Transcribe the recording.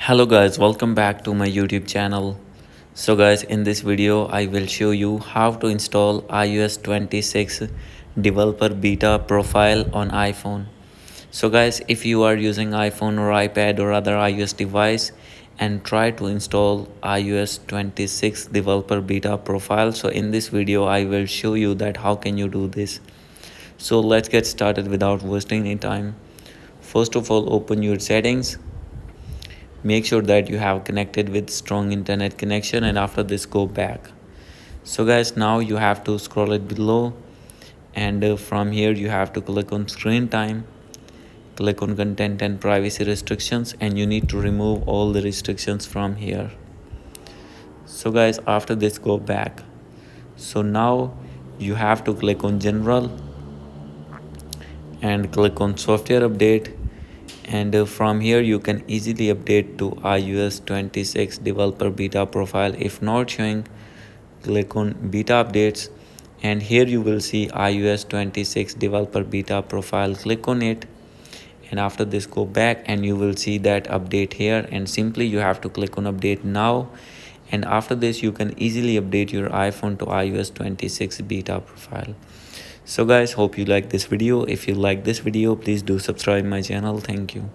Hello guys, welcome back to my YouTube channel. So guys, in this video I will show you how to install iOS 26 developer beta profile on iPhone. So guys, if you are using iPhone or iPad or other iOS device and try to install iOS 26 developer beta profile, so in this video I will show you that how can you do this. So let's get started without wasting any time. First of all, open your settings. Make sure that you have connected with strong internet connection, and after this go back. So guys, now you have to scroll it below, and from here you have to click on screen time, click on content and privacy restrictions, and you need to remove all the restrictions from here. So guys, after this go back. So now you have to click on general and click on software update, and from here you can easily update to iOS 26 developer beta profile. If not showing, click on beta updates, and here you will see iOS 26 developer beta profile. Click on it, and after this go back and you will see that update here, and simply you have to click on update now, and after this you can easily update your iPhone to iOS 26 beta profile. So guys, hope you like this video. If you like this video, please do subscribe my channel. Thank you.